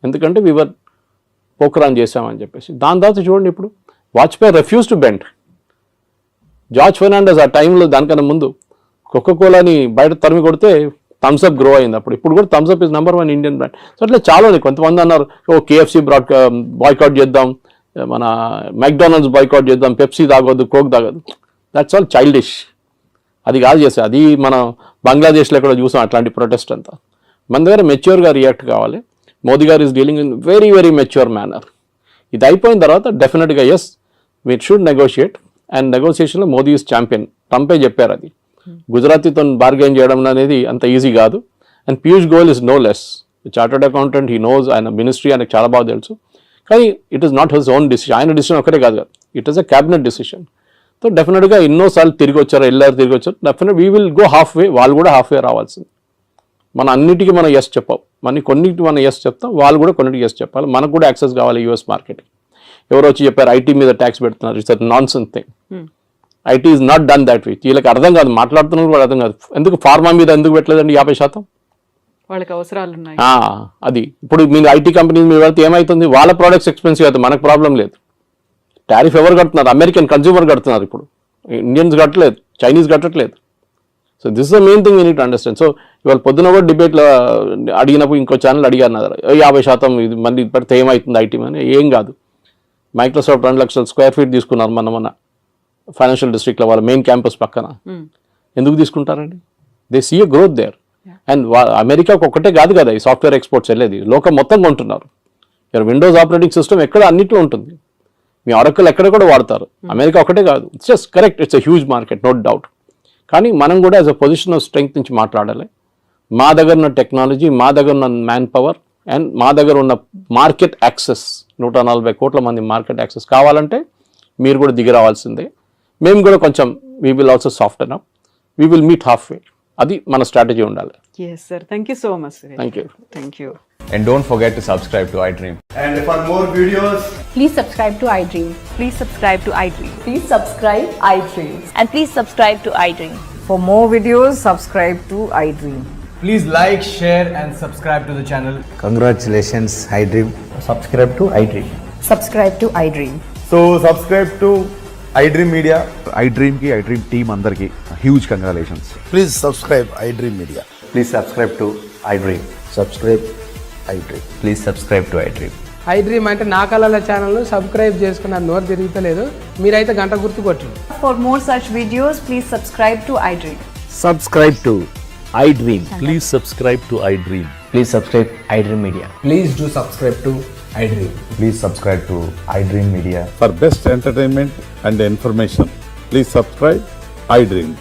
ఎందుకంటే వివర్ పోఖ్రాన్ చేసామని చెప్పేసి. దాని తర్వాత చూడండి ఇప్పుడు Vajpayee refuse to bend. George Fernandes ఆ టైంలో దానికన్నా ముందు కోకోకోలాని బయట తరిమి కొడితే థమ్స్అప్ గ్రో అయింది అప్పుడు. ఇప్పుడు కూడా Thums Up is number 1 Indian brand. So అట్లా చాలా ఉంది. కొంతమంది అన్నారు KFC బాయ్కాట్ చేద్దాం, మన మెక్డానల్డ్స్ బాయ్కాట్ చేద్దాం, పెప్సీ తాగొద్దు, కోక్ తాగొద్దు. That's all childish. అది కాదు చేస్తే, అది మనం బంగ్లాదేశ్లో కూడా చూసాం అట్లాంటి ప్రొటెస్ట్ అంతా. మన దగ్గర మెచ్యూర్గా రియాక్ట్ కావాలి. Modi garu is dealing in very very mature manner. ఇది అయిపోయిన తర్వాత డెఫినెట్గా yes we should negotiate. And నెగోషియేషన్లో మోదీ ఈజ్ ఛాంపియన్. ట్రంపే చెప్పారు అది. గుజరాతీతో బార్గెన్ చేయడం అనేది అంత ఈజీ కాదు. And Piyush Goyal is no less chartered accountant. He knows, ఆయన మినిస్ట్రీ ఆయనకు చాలా బాగా తెలుసు. కానీ it is not his own decision. ఆయన డిసిషన్ ఒకటే కాదు కదా, it is a cabinet decision. So డెఫినెట్గా ఎన్నోసార్లు తిరిగి వచ్చారు, తిరిగి వచ్చారు. Definite we will go half వే. వాళ్ళు కూడా హాఫ్ వే రావాల్సింది. మన అన్నిటికీ మనం ఎస్ చెప్పాం, కొన్నిటికి మనం ఎస్ చెప్తాం, వాళ్ళు కూడా కొన్నిటికి ఎస్ చెప్పాలి. మనకు కూడా యాక్సెస్ కావాలి యూఎస్ మార్కెట్కి. ఎవరో వచ్చి చెప్పారు ఐటీ మీద ట్యాక్స్ పెడుతున్నారు. It's non sense thing. IT is not done that way. వీళ్ళకి అర్థం కాదు, మాట్లాడుతున్నారు కూడా అర్థం కాదు. ఎందుకు ఫార్మా మీద ఎందుకు పెట్టలేదండి 50%? వాళ్ళకి అవసరాలు ఉన్నాయి. అది ఇప్పుడు మీరు ఐటీ కంపెనీస్ మీద పెడితే ఏమవుతుంది? వాళ్ళ ప్రోడక్ట్స్ ఎక్స్పెన్సివ్ అవుతుంది, మనకు ప్రాబ్లం లేదు. టారిఫ్ ఎవరు కడుతున్నారు? అమెరికన్ కన్జ్యూమర్ కడుతున్నారు. ఇప్పుడు ఇండియన్స్ కట్టలేదు, చైనీస్ కట్టట్లేదు. So this is the main thing we need to understand. So ఇవాళ పొద్దున కూడా డిబేట్లో అడిగినప్పుడు ఇంకో ఛానల్ అడిగారు 50% ఇది మళ్ళీ పెడితే ఏమవుతుంది ఐటీ అని. ఏం కాదు. మైక్రోసాఫ్ట్ 2 లక్షల స్క్వేర్ ఫీట్ తీసుకున్నారు మన ఫైనాన్షియల్ డిస్ట్రిక్ట్లో, వాళ్ళ మెయిన్ క్యాంపస్ పక్కన. ఎందుకు తీసుకుంటారండి? They see a growth there. And అమెరికాకు ఒక్కటే కాదు కదా ఈ సాఫ్ట్వేర్ ఎక్స్పోర్ట్స్ వెళ్ళేది, లోకం మొత్తం కొంటున్నారు. విండోస్ ఆపరేటింగ్ సిస్టమ్ ఎక్కడ అన్నిట్లో ఉంటుంది. మీ ఆరకల్ ఎక్కడ కూడా వాడతారు. అమెరికా ఒకటే కాదు. It's just correct, it's a huge market, no doubt. కానీ మనం కూడా as a position of strength నుంచి మాట్లాడాలి. మా దగ్గర ఉన్న టెక్నాలజీ, మా దగ్గర ఉన్న మ్యాన్ పవర్ అండ్ మా దగ్గర ఉన్న మార్కెట్ యాక్సెస్, 140 కోట్ల మంది మార్కెట్ యాక్సెస్ కావాలంటే మీరు కూడా దిగి రావాల్సిందే. మేము కూడా కొంచెం we will also soften up, we will meet halfway. అది మన స్ట్రాటజీ ఉండాలి. Yes sir, thank you so much sir. Thank you. And don't forget to subscribe to iDream. And for more videos, Please subscribe to iDream. Please subscribe to iDream. Please subscribe iDream. And please subscribe to iDream. For more videos, subscribe to iDream. please like, share and subscribe to the channel. Congratulations, iDream. Subscribe to iDream. Subscribe to iDream. So subscribe to iDream Media. iDream ki iDream team andarki huge congratulations. Please subscribe iDream Media. Please subscribe to iDream. Subscribe iDream. Please subscribe to iDream. iDream అంటే నా కళల channel subscribe చేసుకున్న నోరు తిరుగుతలేదు, మీరైతే గంట గుర్తు కొట్టండి. For more such videos, please subscribe to iDream. Subscribe to iDream. Please subscribe to iDream. Please subscribe iDream Media. Please do subscribe to iDream. Please subscribe to iDream Media. For best entertainment and information, please subscribe iDream.